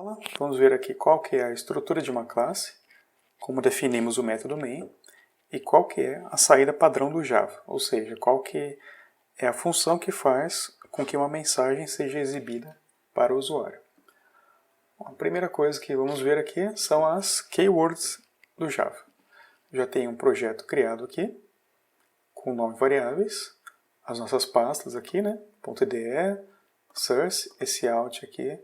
aula, vamos ver aqui qual que é a estrutura de uma classe, como definimos o método main, e qual que é a saída padrão do Java, ou seja, qual que é a função que faz com que uma mensagem seja exibida para o usuário. A primeira coisa que vamos ver aqui são as keywords do Java. Já tem um projeto criado aqui, com nome variáveis, as nossas pastas aqui, né? .de, source, esse out aqui,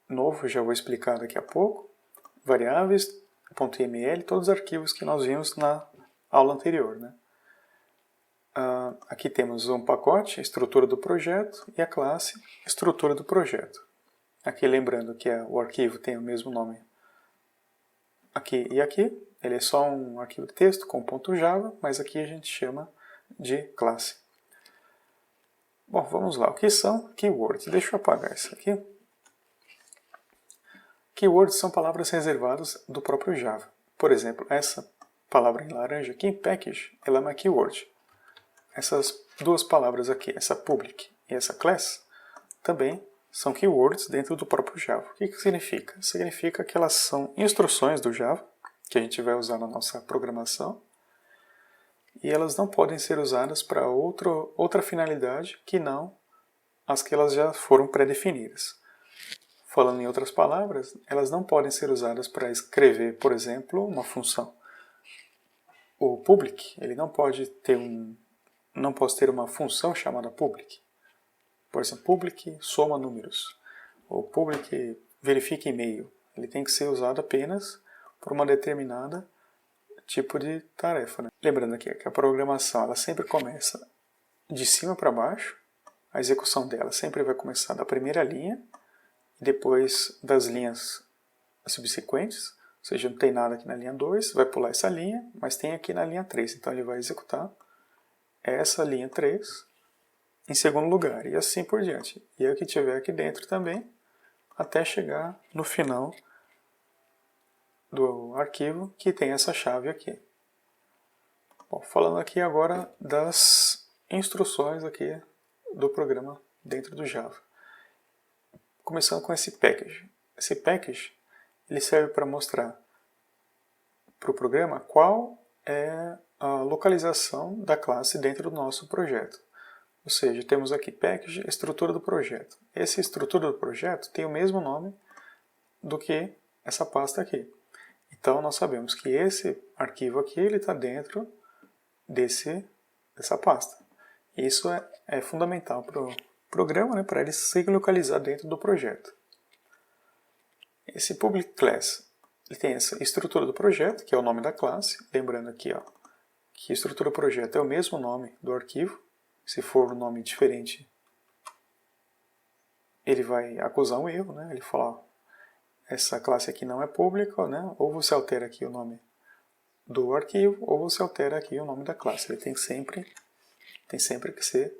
novo, já vou explicar daqui a pouco, variáveis, .ml, todos os arquivos que nós vimos na aula anterior, né? Aqui temos um pacote, estrutura do projeto, e a classe, estrutura do projeto. Aqui lembrando que o arquivo tem o mesmo nome aqui e aqui, ele é só um arquivo de texto com .java, mas aqui a gente chama de classe. Bom, vamos lá, o que são keywords? Deixa eu apagar isso aqui. Keywords são palavras reservadas do próprio Java. Por exemplo, essa palavra em laranja aqui, package, ela é uma keyword. Essas duas palavras aqui, essa public e essa class, também são keywords dentro do próprio Java. O que significa? Significa que elas são instruções do Java, que a gente vai usar na nossa programação, e elas não podem ser usadas para outra finalidade que não as que elas já foram pré-definidas. Falando em outras palavras, elas não podem ser usadas para escrever, por exemplo, uma função. O public, ele não pode ter não posso ter uma função chamada public. Por exemplo, public soma números, ou public verifica e-mail. Ele tem que ser usado apenas por uma determinada tipo de tarefa, né? Lembrando aqui que a programação ela sempre começa de cima para baixo, a execução dela sempre vai começar da primeira linha, depois das linhas subsequentes, ou seja, não tem nada aqui na linha 2, vai pular essa linha, mas tem aqui na linha 3, então ele vai executar essa linha 3 em segundo lugar, e assim por diante. E o que tiver aqui dentro também, até chegar no final do arquivo que tem essa chave aqui. Bom, falando aqui agora das instruções aqui do programa dentro do Java. Começando com esse package. Esse package ele serve para mostrar para o programa qual é a localização da classe dentro do nosso projeto. Ou seja, temos aqui package, estrutura do projeto. Essa estrutura do projeto tem o mesmo nome do que essa pasta aqui. Então nós sabemos que esse arquivo aqui está dentro dessa pasta. Isso é fundamental para o programa, né, para ele se localizar dentro do projeto. Esse public class ele tem essa estrutura do projeto, que é o nome da classe. Lembrando aqui que estrutura do projeto é o mesmo nome do arquivo. Se for um nome diferente, ele vai acusar um erro, né? Ele fala, essa classe aqui não é pública, né? Ou você altera aqui o nome do arquivo, ou você altera aqui o nome da classe. Ele tem sempre que ser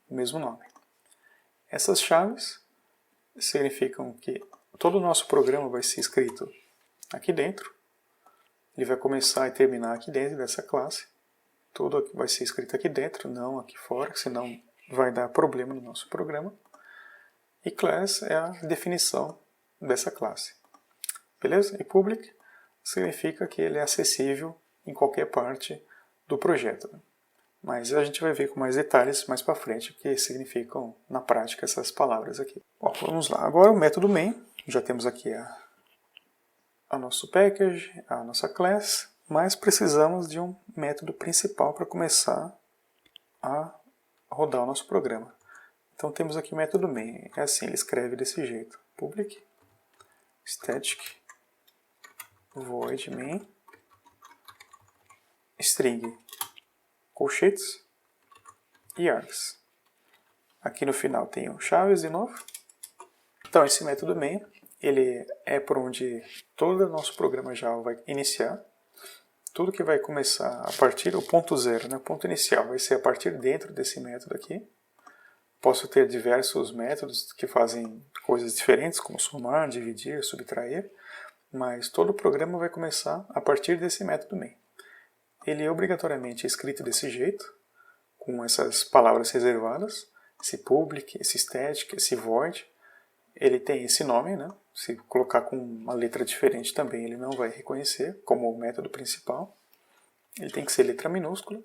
o mesmo nome. Essas chaves significam que todo o nosso programa vai ser escrito aqui dentro. Ele vai começar e terminar aqui dentro dessa classe. Tudo vai ser escrito aqui dentro, não aqui fora, senão vai dar problema no nosso programa. E class é a definição dessa classe. Beleza? E public significa que ele é acessível em qualquer parte do projeto. Mas a gente vai ver com mais detalhes mais para frente o que significam na prática essas palavras aqui. Bom, vamos lá. Agora o método main. Já temos aqui a nosso package, a nossa class, mas precisamos de um método principal para começar a rodar o nosso programa. Então temos aqui o método main. É assim, ele escreve desse jeito. Public static void main string colchetes e args. Aqui no final tem o chaves de novo. Então esse método main ele é por onde todo o nosso programa Java vai iniciar. Tudo que vai começar a partir do ponto zero, né, o ponto inicial, vai ser a partir dentro desse método aqui. Posso ter diversos métodos que fazem coisas diferentes, como somar, dividir, subtrair, mas todo o programa vai começar a partir desse método main. Ele é obrigatoriamente escrito desse jeito, com essas palavras reservadas, esse public, esse static, esse void. Ele tem esse nome, né? Se colocar com uma letra diferente também ele não vai reconhecer como o método principal. Ele tem que ser letra minúscula.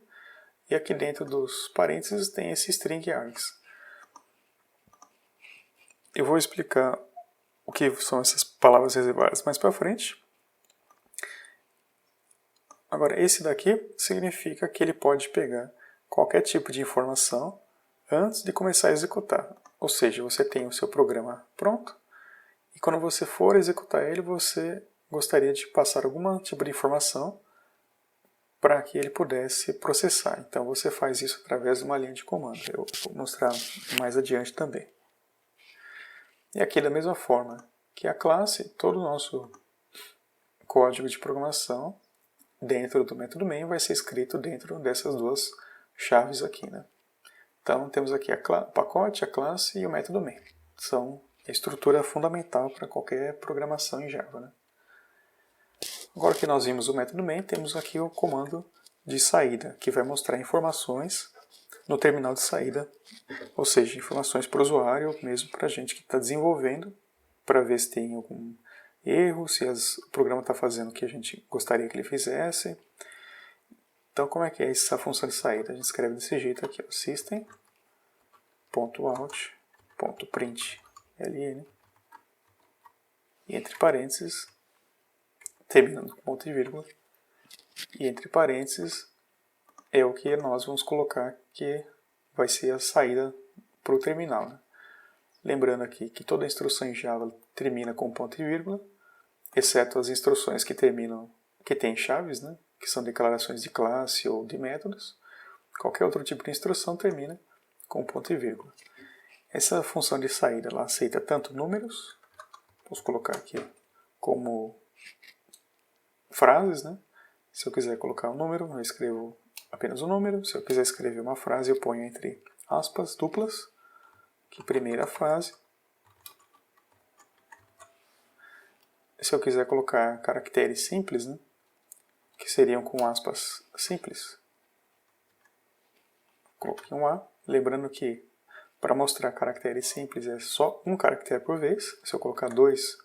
E aqui dentro dos parênteses tem esse string args. Eu vou explicar o que são essas palavras reservadas mais para frente. Agora, esse daqui significa que ele pode pegar qualquer tipo de informação antes de começar a executar. Ou seja, você tem o seu programa pronto e quando você for executar ele, você gostaria de passar algum tipo de informação para que ele pudesse processar. Então você faz isso através de uma linha de comando. Eu vou mostrar mais adiante também. E aqui da mesma forma que a classe, todo o nosso código de programação dentro do método main vai ser escrito dentro dessas duas chaves aqui, né? Então temos aqui o pacote, a classe e o método main. São a estrutura fundamental para qualquer programação em Java, né? Agora que nós vimos o método main, temos aqui o comando de saída, que vai mostrar informações no terminal de saída, ou seja, informações para o usuário, ou mesmo para a gente que está desenvolvendo, para ver se tem algum erro, se o programa está fazendo o que a gente gostaria que ele fizesse. Então, como é que é essa função de saída? A gente escreve desse jeito aqui, system.out.println, e entre parênteses, terminando com ponto e vírgula, e entre parênteses é o que nós vamos colocar que vai ser a saída para o terminal, né? Lembrando aqui que toda instrução em Java termina com ponto e vírgula, exceto as instruções que têm chaves, né? Que são declarações de classe ou de métodos. Qualquer outro tipo de instrução termina com ponto e vírgula. Essa função de saída ela aceita tanto números, vamos colocar aqui como frases, né? Se eu quiser colocar um número, eu escrevo apenas um número. Se eu quiser escrever uma frase, eu ponho entre aspas duplas, que primeira frase. Se eu quiser colocar caracteres simples, né? Que seriam com aspas simples, coloquei um A, lembrando que para mostrar caracteres simples é só um caractere por vez. Se eu colocar 2,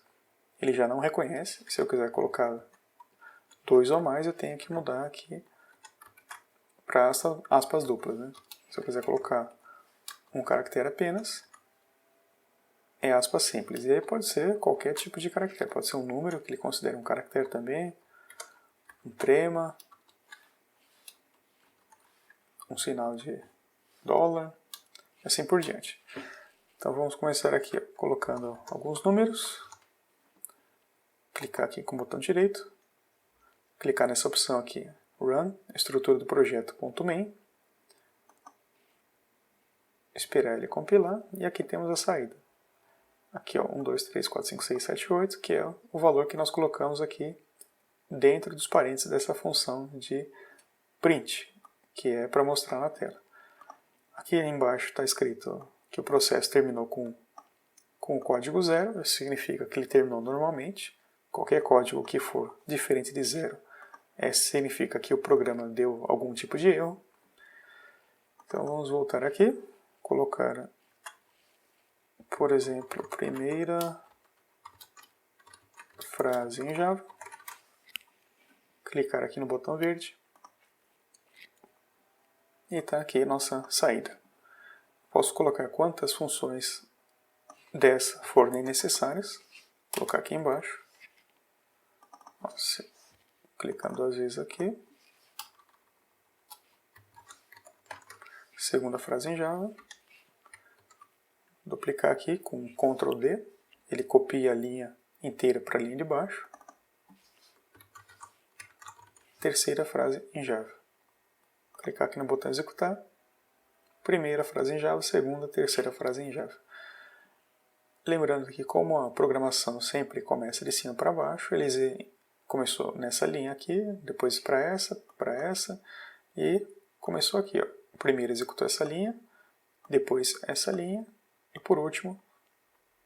ele já não reconhece. Se eu quiser colocar 2 ou mais, eu tenho que mudar aqui para aspas duplas, né? Se eu quiser colocar um caractere apenas, é aspas simples. E aí pode ser qualquer tipo de caractere. Pode ser um número, que ele considera um caractere também, um trema, um sinal de dólar, assim por diante. Então vamos começar aqui colocando alguns números. Clicar aqui com o botão direito. Clicar nessa opção aqui, Run, estrutura do projeto .main. Esperar ele compilar e aqui temos a saída. Aqui, ó, 1, 2, 3, 4, 5, 6, 7, 8, que é o valor que nós colocamos aqui dentro dos parênteses dessa função de print, que é para mostrar na tela. Aqui embaixo está escrito que o processo terminou com o código 0, isso significa que ele terminou normalmente. Qualquer código que for diferente de 0 significa que o programa deu algum tipo de erro. Então vamos voltar aqui, colocar, por exemplo, primeira frase em Java, clicar aqui no botão verde e está aqui a nossa saída. Posso colocar quantas funções dessa forem necessárias, vou colocar aqui embaixo, clicando 2 vezes aqui, segunda frase em Java, duplicar aqui com Ctrl D, ele copia a linha inteira para a linha de baixo, terceira frase em Java, clicar aqui no botão executar, primeira frase em Java, segunda, terceira frase em Java. Lembrando que como a programação sempre começa de cima para baixo, ele começou nessa linha aqui, depois para essa, e começou aqui. Ó. Primeiro executou essa linha, depois essa linha, e por último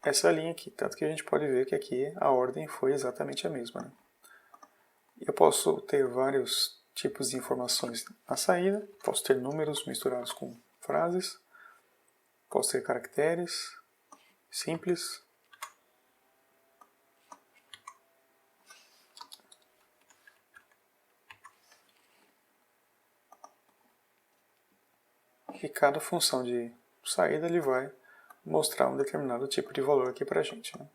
essa linha aqui. Tanto que a gente pode ver que aqui a ordem foi exatamente a mesma. Né? Eu posso ter vários tipos de informações na saída, posso ter números misturados com frases, posso ter caracteres simples, que cada função de saída ele vai mostrar um determinado tipo de valor aqui para a gente, né?